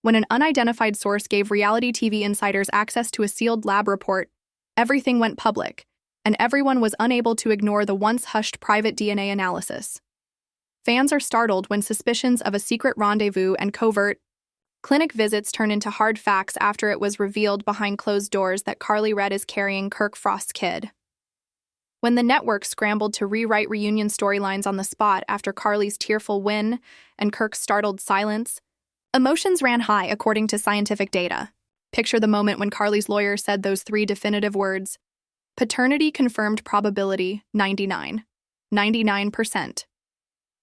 When an unidentified source gave reality TV insiders access to a sealed lab report, everything went public, and everyone was unable to ignore the once-hushed private DNA analysis. Fans are startled when suspicions of a secret rendezvous and covert clinic visits turn into hard facts after it was revealed behind closed doors that Karlee Red is carrying Kirk Frost's kid. When the network scrambled to rewrite reunion storylines on the spot after Karlee's tearful win and Kirk's startled silence, emotions ran high according to scientific data. Picture the moment when Karlee's lawyer said those three definitive words: paternity confirmed probability 99%.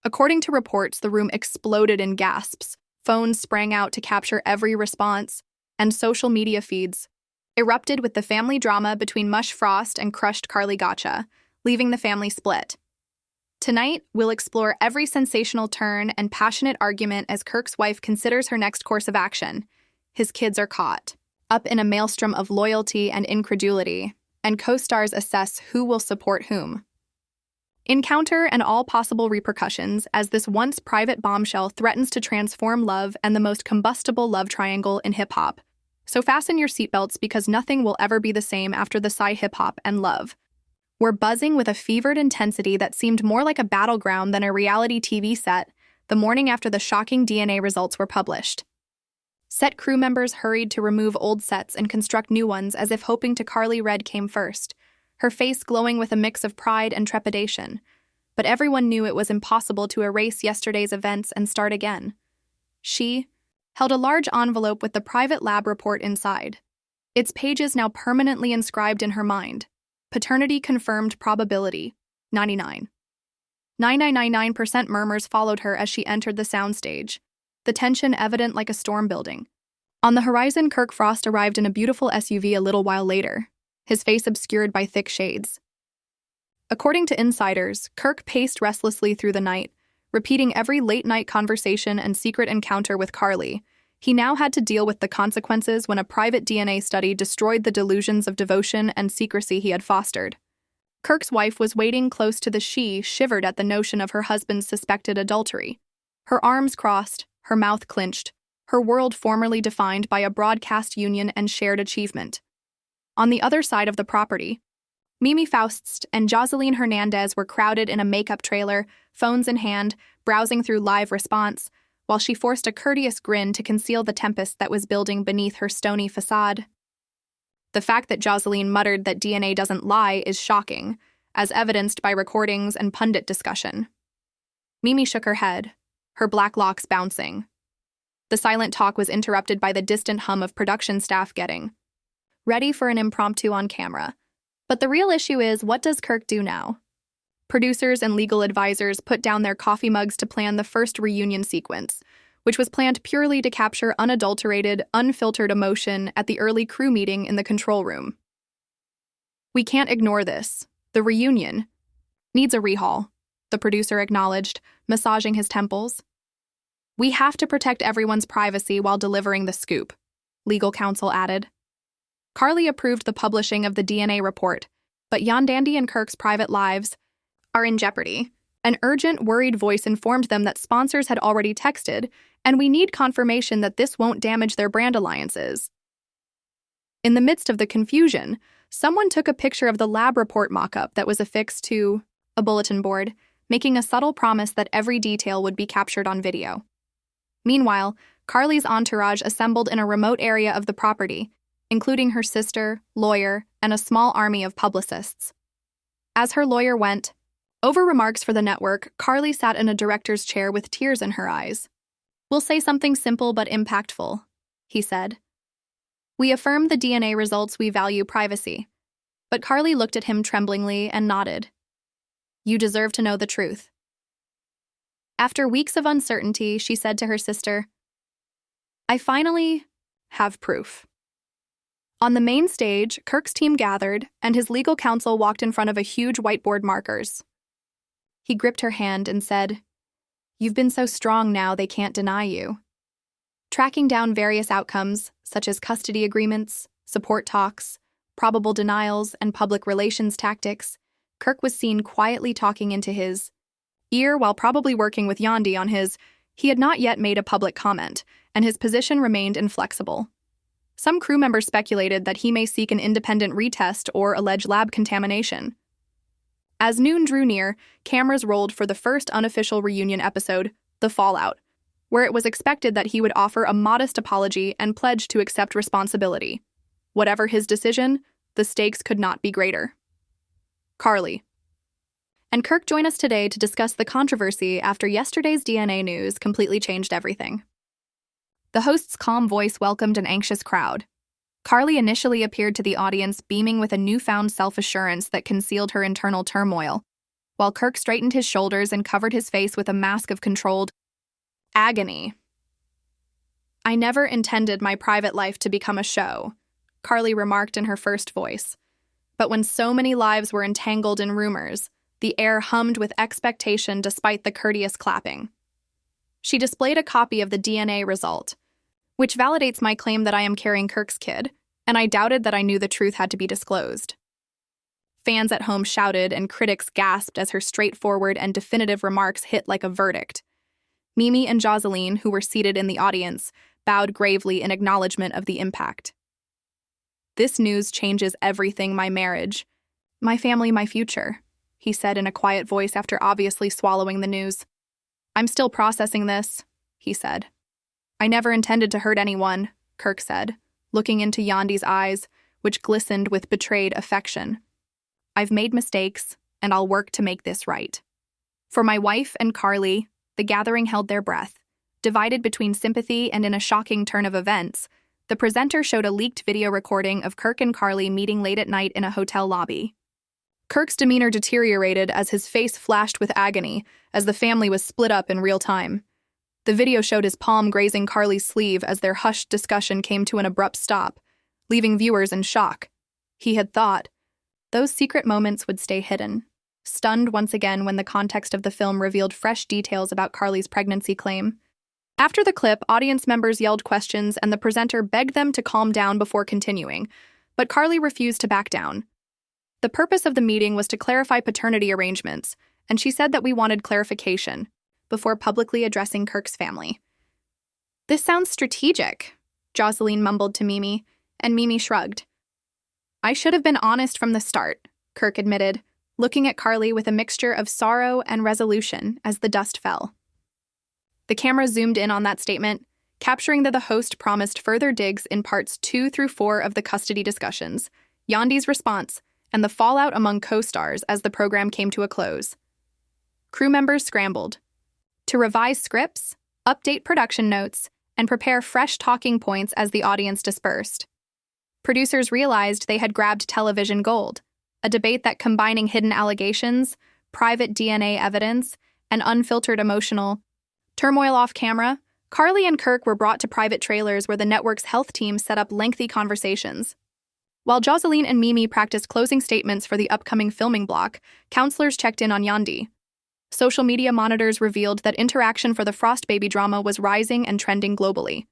According to reports, the room exploded in gasps. Phones sprang out to capture every response, and social media feeds erupted with the family drama between Mush Frost and crushed Karlee Gotcha, leaving the family split. Tonight, we'll explore every sensational turn and passionate argument as Kirk's wife considers her next course of action. His kids are caught up in a maelstrom of loyalty and incredulity, and co-stars assess who will support whom. Encounter and all possible repercussions as this once private bombshell threatens to transform love and the most combustible love triangle in hip-hop. So fasten your seatbelts because nothing will ever be the same after the sci hip-hop and love. We're buzzing with a fevered intensity that seemed more like a battleground than a reality TV set the morning after the shocking DNA results were published. Set crew members hurried to remove old sets and construct new ones as if hoping to Karlee Red came first, her face glowing with a mix of pride and trepidation. But everyone knew it was impossible to erase yesterday's events and start again. She held a large envelope with the private lab report inside, its pages now permanently inscribed in her mind. Paternity confirmed probability 99.9999% murmurs followed her as she entered the soundstage, the tension evident like a storm building. On the horizon, Kirk Frost arrived in a beautiful SUV a little while later, his face obscured by thick shades. According to insiders, Kirk paced restlessly through the night, repeating every late-night conversation and secret encounter with Karlee. He now had to deal with the consequences when a private DNA study destroyed the delusions of devotion and secrecy he had fostered. Kirk's wife was waiting close to the she shivered at the notion of her husband's suspected adultery. Her arms crossed, her mouth clenched, her world formerly defined by a broadcast union and shared achievement. On the other side of the property, Mimi Faust and Jocelyn Hernandez were crowded in a makeup trailer, phones in hand, browsing through live response, while she forced a courteous grin to conceal the tempest that was building beneath her stony facade. The fact that Jocelyn muttered that DNA doesn't lie is shocking, as evidenced by recordings and pundit discussion. Mimi shook her head, her black locks bouncing. The silent talk was interrupted by the distant hum of production staff getting ready for an impromptu on camera. But the real issue is, what does Kirk do now? Producers and legal advisors put down their coffee mugs to plan the first reunion sequence, which was planned purely to capture unadulterated, unfiltered emotion at the early crew meeting in the control room. We can't ignore this. The reunion needs a rehaul, the producer acknowledged, massaging his temples. We have to protect everyone's privacy while delivering the scoop, legal counsel added. Karlee approved the publishing of the DNA report, but Yondandy and Kirk's private lives are in jeopardy. An urgent, worried voice informed them that sponsors had already texted, and we need confirmation that this won't damage their brand alliances. In the midst of the confusion, someone took a picture of the lab report mock-up that was affixed to a bulletin board, making a subtle promise that every detail would be captured on video. Meanwhile, Karlee's entourage assembled in a remote area of the property, including her sister, lawyer, and a small army of publicists. As her lawyer went over remarks for the network, Karlee sat in a director's chair with tears in her eyes. "We'll say something simple but impactful," he said. "We affirm the DNA results. We value privacy." But Karlee looked at him tremblingly and nodded. "You deserve to know the truth." After weeks of uncertainty, she said to her sister, "I finally have proof." On the main stage, Kirk's team gathered, and his legal counsel walked in front of a huge whiteboard markers. He gripped her hand and said, "You've been so strong now they can't deny you." Tracking down various outcomes, such as custody agreements, support talks, probable denials, and public relations tactics, Kirk was seen quietly talking into his ear while probably working with Yondy on his He had not yet made a public comment, and his position remained inflexible. Some crew members speculated that he may seek an independent retest or allege lab contamination. As noon drew near, cameras rolled for the first unofficial reunion episode, The Fallout, where it was expected that he would offer a modest apology and pledge to accept responsibility. Whatever his decision, the stakes could not be greater. Karlee and Kirk join us today to discuss the controversy after yesterday's DNA news completely changed everything. The host's calm voice welcomed an anxious crowd. Karlee initially appeared to the audience beaming with a newfound self-assurance that concealed her internal turmoil, while Kirk straightened his shoulders and covered his face with a mask of controlled agony. "I never intended my private life to become a show," Karlee remarked in her first voice. But when so many lives were entangled in rumors, the air hummed with expectation despite the courteous clapping. She displayed a copy of the DNA result, which validates my claim that I am carrying Kirk's kid, and I doubted that I knew the truth had to be disclosed. Fans at home shouted and critics gasped as her straightforward and definitive remarks hit like a verdict. Mimi and Jocelyn, who were seated in the audience, bowed gravely in acknowledgement of the impact. "This news changes everything: my marriage, my family, my future," he said in a quiet voice after obviously swallowing the news. "I'm still processing this," he said. "I never intended to hurt anyone," Kirk said, looking into Yandi's eyes, which glistened with betrayed affection. "I've made mistakes, and I'll work to make this right." For my wife and Karlee, the gathering held their breath. Divided between sympathy and in a shocking turn of events, the presenter showed a leaked video recording of Kirk and Karlee meeting late at night in a hotel lobby. Kirk's demeanor deteriorated as his face flashed with agony as the family was split up in real time. The video showed his palm grazing Karlee's sleeve as their hushed discussion came to an abrupt stop, leaving viewers in shock. He had thought those secret moments would stay hidden, stunned once again when the context of the film revealed fresh details about Karlee's pregnancy claim. After the clip, audience members yelled questions and the presenter begged them to calm down before continuing, but Karlee refused to back down. The purpose of the meeting was to clarify paternity arrangements, and she said that we wanted clarification before publicly addressing Kirk's family. "This sounds strategic," Jocelyn mumbled to Mimi, and Mimi shrugged. "I should have been honest from the start," Kirk admitted, looking at Karlee with a mixture of sorrow and resolution as the dust fell. The camera zoomed in on that statement, capturing that the host promised further digs in parts 2 through 4 of the custody discussions, Yandi's response, and the fallout among co-stars as the program came to a close. Crew members scrambled to revise scripts, update production notes, and prepare fresh talking points as the audience dispersed. Producers realized they had grabbed television gold, a debate that combining hidden allegations, private DNA evidence, and unfiltered emotional turmoil off camera. Karlee and Kirk were brought to private trailers where the network's health team set up lengthy conversations. While Jocelyn and Mimi practiced closing statements for the upcoming filming block, counselors checked in on Yandi. Social media monitors revealed that interaction for the Frost baby drama was rising and trending globally.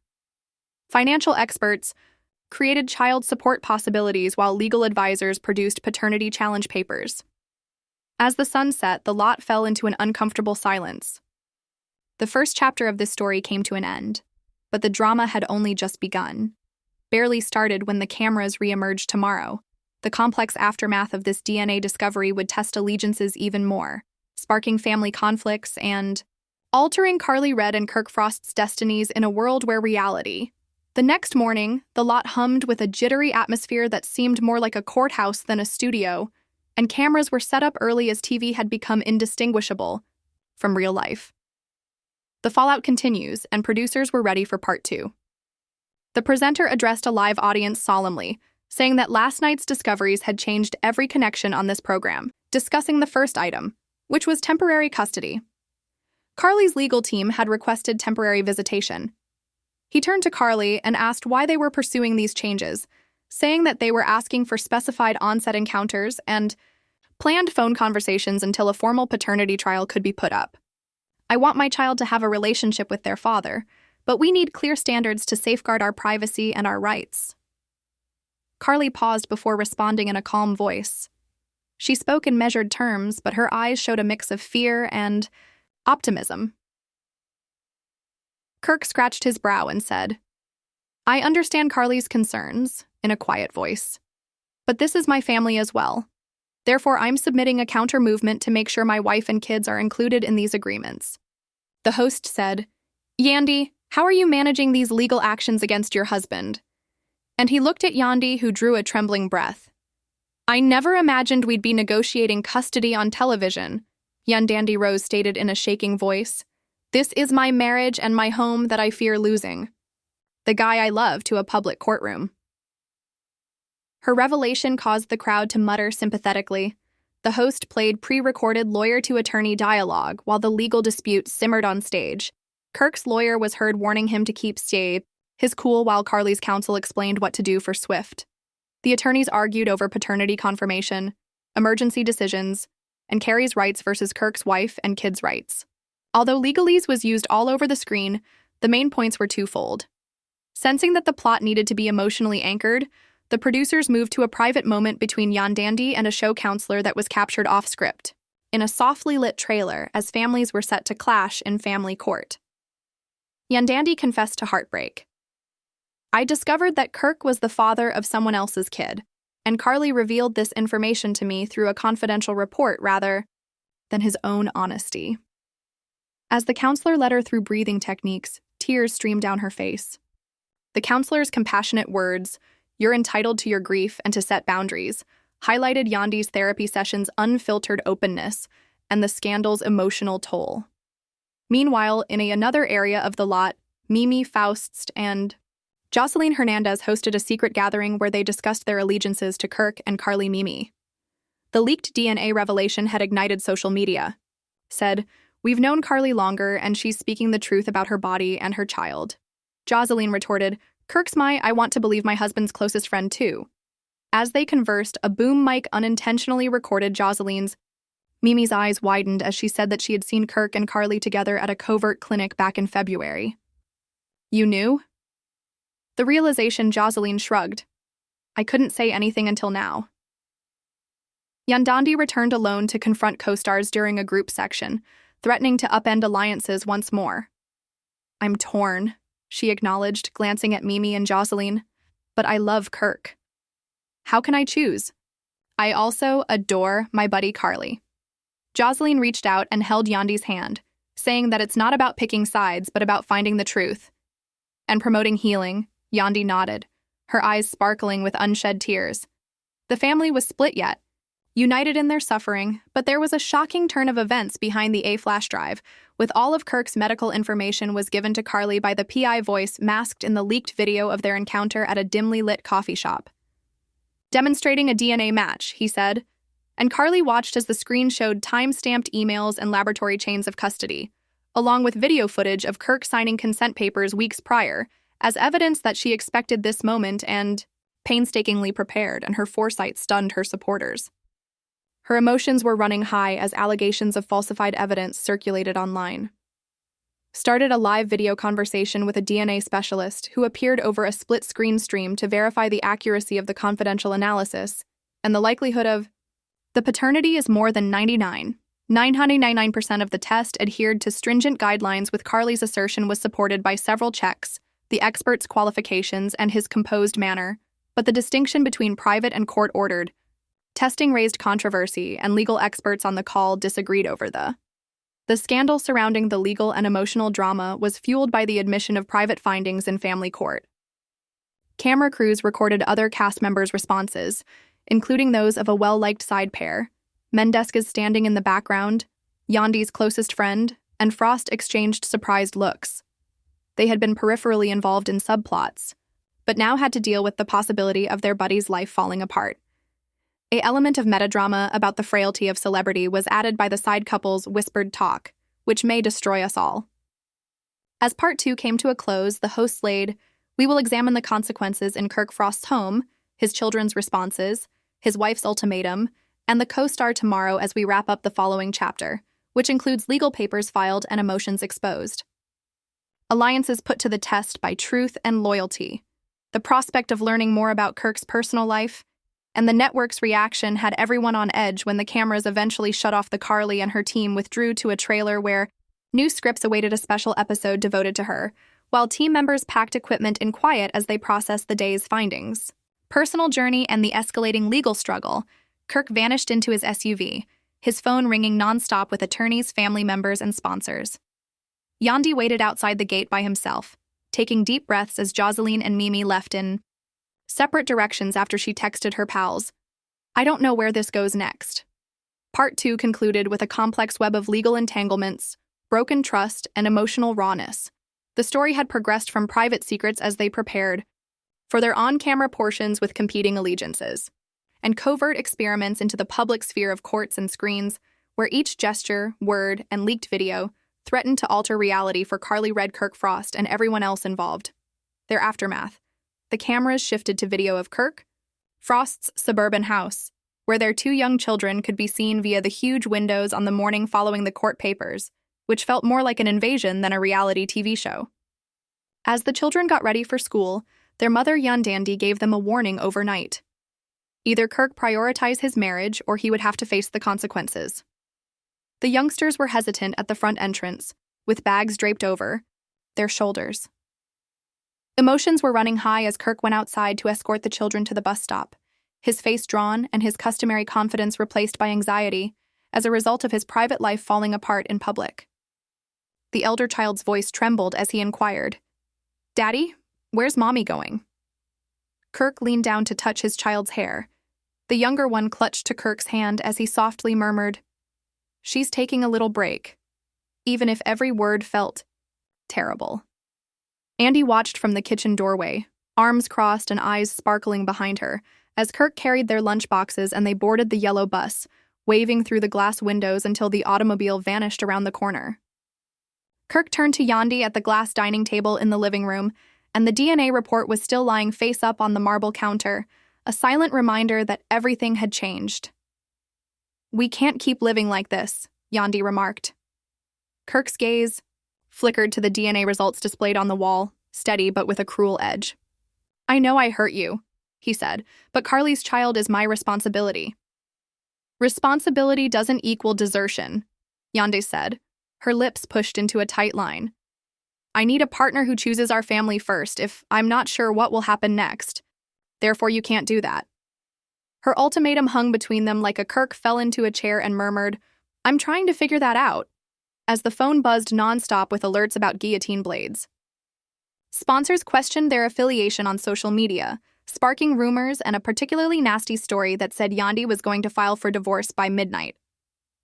Financial experts created child support possibilities while legal advisors produced paternity challenge papers. As the sun set, the lot fell into an uncomfortable silence. The first chapter of this story came to an end, but the drama had only just begun. Barely started when the cameras re-emerged tomorrow. The complex aftermath of this DNA discovery would test allegiances even more, sparking family conflicts and altering Karlee Red and Kirk Frost's destinies in a world where reality. The next morning, the lot hummed with a jittery atmosphere that seemed more like a courthouse than a studio, and cameras were set up early as TV had become indistinguishable from real life. The fallout continues, and producers were ready for part 2. The presenter addressed a live audience solemnly, saying that last night's discoveries had changed every connection on this program, discussing the first item, which was temporary custody. Karlee's legal team had requested temporary visitation. He turned to Karlee and asked why they were pursuing these changes, saying that they were asking for specified on-set encounters and planned phone conversations until a formal paternity trial could be put up. "I want my child to have a relationship with their father, but we need clear standards to safeguard our privacy and our rights." Karlee paused before responding in a calm voice. She spoke in measured terms, but her eyes showed a mix of fear and optimism. Kirk scratched his brow and said, "I understand Karlee's concerns," in a quiet voice. "But this is my family as well. Therefore, I'm submitting a counter-movement to make sure my wife and kids are included in these agreements." The host said, "Yandy, how are you managing these legal actions against your husband?" And he looked at Yandy, who drew a trembling breath. "I never imagined we'd be negotiating custody on television," Yandandy Rose stated in a shaking voice. "This is my marriage and my home that I fear losing. The guy I love to a public courtroom." Her revelation caused the crowd to mutter sympathetically. The host played pre-recorded lawyer-to-attorney dialogue while the legal dispute simmered on stage. Kirk's lawyer was heard warning him to keep his cool while Karlee's counsel explained what to do for Swift. The attorneys argued over paternity confirmation, emergency decisions, and Carrie's rights versus Kirk's wife and kids' rights. Although legalese was used all over the screen, the main points were twofold. Sensing that the plot needed to be emotionally anchored, the producers moved to a private moment between Yandandy and a show counselor that was captured off-script, in a softly lit trailer as families were set to clash in family court. Yandandy confessed to heartbreak. "I discovered that Kirk was the father of someone else's kid, and Karlee revealed this information to me through a confidential report rather than his own honesty." As the counselor led her through breathing techniques, tears streamed down her face. The counselor's compassionate words, "You're entitled to your grief and to set boundaries," highlighted Yandy's therapy session's unfiltered openness and the scandal's emotional toll. Meanwhile, in another area of the lot, Mimi Faust and Jocelyn Hernandez hosted a secret gathering where they discussed their allegiances to Kirk and Karlee Mimi. The leaked DNA revelation had ignited social media. Said, "We've known Karlee longer, and she's speaking the truth about her body and her child." Jocelyn retorted, "Kirk's I want to believe my husband's closest friend too." As they conversed, a boom mic unintentionally recorded Jocelyn's. Mimi's eyes widened as she said that she had seen Kirk and Karlee together at a covert clinic back in February. "You knew?" The realization Jocelyn shrugged. "I couldn't say anything until now." Yandandy returned alone to confront co-stars during a group section, threatening to upend alliances once more. "I'm torn," she acknowledged, glancing at Mimi and Jocelyn. "But I love Kirk. How can I choose? I also adore my buddy Karlee." Jocelyn reached out and held Yandy's hand, saying that it's not about picking sides, but about finding the truth. "And promoting healing," Yandy nodded, her eyes sparkling with unshed tears. The family was split yet, united in their suffering, but there was a shocking turn of events behind the flash drive, with all of Kirk's medical information was given to Karlee by the PI voice masked in the leaked video of their encounter at a dimly lit coffee shop. "Demonstrating a DNA match," he said, and Karlee watched as the screen showed time-stamped emails and laboratory chains of custody, along with video footage of Kirk signing consent papers weeks prior, as evidence that she expected this moment and painstakingly prepared, and her foresight stunned her supporters. Her emotions were running high as allegations of falsified evidence circulated online. Started a live video conversation with a DNA specialist who appeared over a split-screen stream to verify the accuracy of the confidential analysis and the likelihood of the paternity is more than 999% of the test adhered to stringent guidelines, with Karlee's assertion was supported by several checks, the expert's qualifications, and his composed manner, but the distinction between private and court-ordered testing raised controversy, and legal experts on the call disagreed over the scandal surrounding the legal and emotional drama was fueled by the admission of private findings in family court. Camera crews recorded other cast members' responses, including those of a well-liked side pair. Mendesca's standing in the background, Yandy's closest friend, and Frost exchanged surprised looks. They had been peripherally involved in subplots, but now had to deal with the possibility of their buddy's life falling apart. An element of metadrama about the frailty of celebrity was added by the side couple's whispered talk, which may destroy us all. As part 2 came to a close, the host laid, "We will examine the consequences in Kirk Frost's home, his children's responses, his wife's ultimatum, and the co-star tomorrow as we wrap up the following chapter, which includes legal papers filed and emotions exposed. Alliances put to the test by truth and loyalty. The prospect of learning more about Kirk's personal life, and the network's reaction had everyone on edge when the cameras eventually shut off. The Karlee and her team withdrew to a trailer where New scripts awaited a special episode devoted to her, while team members packed equipment in quiet as they processed the day's findings. Personal journey and the escalating legal struggle, Kirk vanished into his SUV, his phone ringing nonstop with attorneys, family members, and sponsors. Yandi waited outside the gate by himself, taking deep breaths as Jocelyn and Mimi left in separate directions after she texted her pals, "I don't know where this goes next." Part 2 concluded with a complex web of legal entanglements, broken trust, and emotional rawness. The story had progressed from private secrets as they prepared for their on-camera portions with competing allegiances, and covert experiments into the public sphere of courts and screens, where each gesture, word, and leaked video threatened to alter reality for Karlee Red Kirk Frost and everyone else involved. Their aftermath. The cameras shifted to video of Kirk Frost's suburban house, where their 2 young children could be seen via the huge windows on the morning following the court papers, which felt more like an invasion than a reality TV show. As the children got ready for school, their mother Yandandi gave them a warning overnight. Either Kirk prioritized his marriage or he would have to face the consequences. The youngsters were hesitant at the front entrance, with bags draped over their shoulders. Emotions were running high as Kirk went outside to escort the children to the bus stop, his face drawn and his customary confidence replaced by anxiety as a result of his private life falling apart in public. The elder child's voice trembled as he inquired, "Daddy, where's Mommy going?" Kirk leaned down to touch his child's hair. The younger one clutched to Kirk's hand as he softly murmured, "She's taking a little break," even if every word felt terrible. Andy watched from the kitchen doorway, arms crossed and eyes sparkling behind her, as Kirk carried their lunchboxes and they boarded the yellow bus, waving through the glass windows until the automobile vanished around the corner. Kirk turned to Yandi at the glass dining table in the living room, and the DNA report was still lying face up on the marble counter, a silent reminder that everything had changed. "We can't keep living like this," Yandi remarked. Kirk's gaze flickered to the DNA results displayed on the wall, steady but with a cruel edge. "I know I hurt you," he said, "but Karlee's child is my responsibility." "Responsibility doesn't equal desertion," Yandi said, her lips pushed into a tight line. "I need a partner who chooses our family first if I'm not sure what will happen next. Therefore, you can't do that." Her ultimatum hung between them like a Kirk fell into a chair and murmured, "I'm trying to figure that out," as the phone buzzed nonstop with alerts about guillotine blades. Sponsors questioned their affiliation on social media, sparking rumors and a particularly nasty story that said Yandi was going to file for divorce by midnight.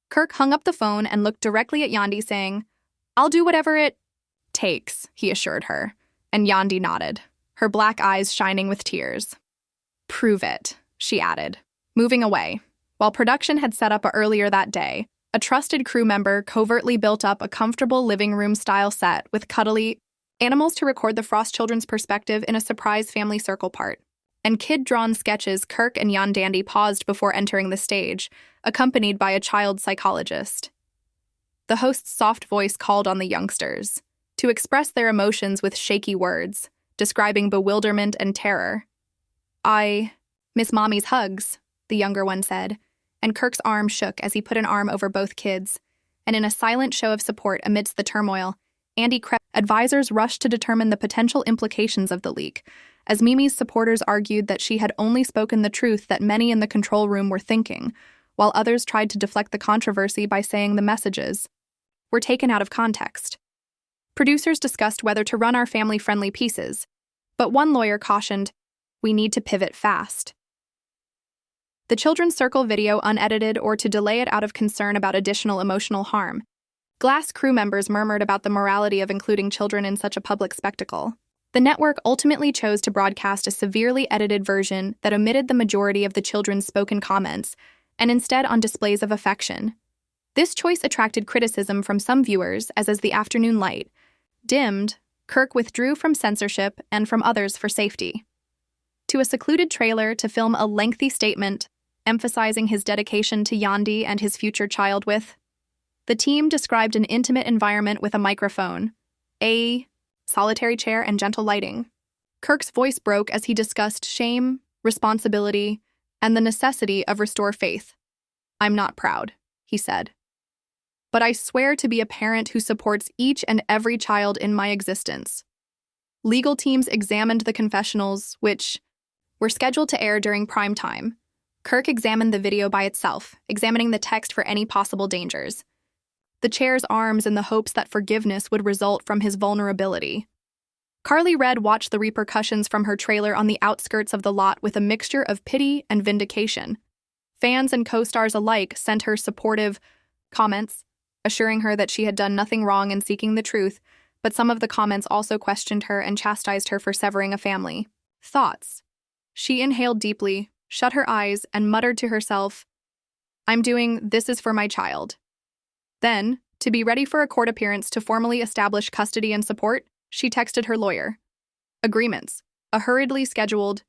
Kirk hung up the phone and looked directly at Yandi, saying, "I'll do whatever it takes," he assured her, and Yandi nodded, her black eyes shining with tears. "Prove it," she added, moving away. While production had set up earlier that day, a trusted crew member covertly built up a comfortable living room-style set with cuddly animals to record the Frost children's perspective in a surprise family circle part, and kid-drawn sketches. Kirk and Yandandi paused before entering the stage, accompanied by a child psychologist. The host's soft voice called on the youngsters to express their emotions with shaky words, describing bewilderment and terror. "I miss Mommy's hugs," the younger one said, and Kirk's arm shook as he put an arm over both kids, and in a silent show of support amidst the turmoil, Andy crept. Advisors rushed to determine the potential implications of the leak, as Mimi's supporters argued that she had only spoken the truth that many in the control room were thinking, while others tried to deflect the controversy by saying the messages were taken out of context. Producers discussed whether to run our family-friendly pieces, but one lawyer cautioned, "We need to pivot fast." The children's circle video unedited or to delay it out of concern about additional emotional harm. Glass crew members murmured about the morality of including children in such a public spectacle. The network ultimately chose to broadcast a severely edited version that omitted the majority of the children's spoken comments and instead on displays of affection. This choice attracted criticism from some viewers as the afternoon light dimmed, Kirk withdrew from censorship and from others for safety. To a secluded trailer to film a lengthy statement emphasizing his dedication to Yandi and his future child with. The team described an intimate environment with a microphone, a solitary chair, and gentle lighting. Kirk's voice broke as he discussed shame, responsibility, and the necessity of restore faith. "I'm not proud," he said, but I swear to be a parent who supports each and every child in my existence. Legal teams examined the confessionals, which were scheduled to air during prime time. Kirk examined the video by itself, examining the text for any possible dangers. The chair's arms in the hopes that forgiveness would result from his vulnerability. Karlee Red watched the repercussions from her trailer on the outskirts of the lot with a mixture of pity and vindication. Fans and co-stars alike sent her supportive comments, assuring her that she had done nothing wrong in seeking the truth, but some of the comments also questioned her and chastised her for severing a family. Thoughts. She inhaled deeply, shut her eyes, and muttered to herself, "I'm doing this is for my child." Then, to be ready for a court appearance to formally establish custody and support, she texted her lawyer. Agreements. A hurriedly scheduled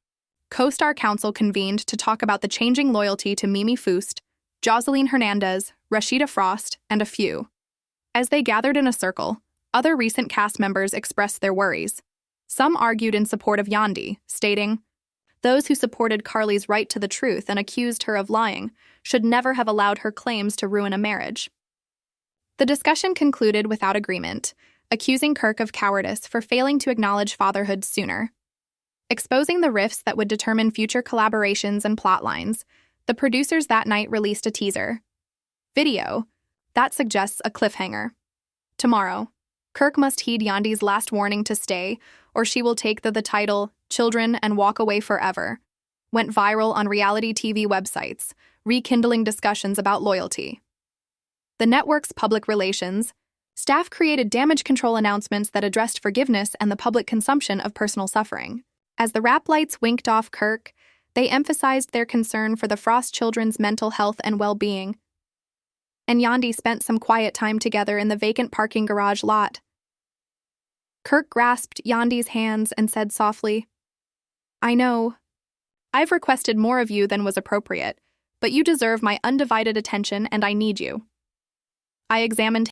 co-star council convened to talk about the changing loyalty to Mimi Fust, Jocelyn Hernandez, Rashida Frost, and a few. As they gathered in a circle, other recent cast members expressed their worries. Some argued in support of Yandi, stating, "Those who supported Karlee's right to the truth and accused her of lying should never have allowed her claims to ruin a marriage." The discussion concluded without agreement, accusing Kirk of cowardice for failing to acknowledge fatherhood sooner. Exposing the rifts that would determine future collaborations and plotlines, the producers that night released a teaser video that suggests a cliffhanger. Tomorrow, Kirk must heed Yandi's last warning to stay, or she will take the title "Children" and walk away forever. Went viral on reality TV websites, rekindling discussions about loyalty. The network's public relations staff created damage control announcements that addressed forgiveness and the public consumption of personal suffering. As the rap lights winked off Kirk, they emphasized their concern for the Frost children's mental health and well-being. And Yandi spent some quiet time together in the vacant parking garage lot. Kirk grasped Yandi's hands and said softly, "I know. I've requested more of you than was appropriate, but you deserve my undivided attention and I need you." I examined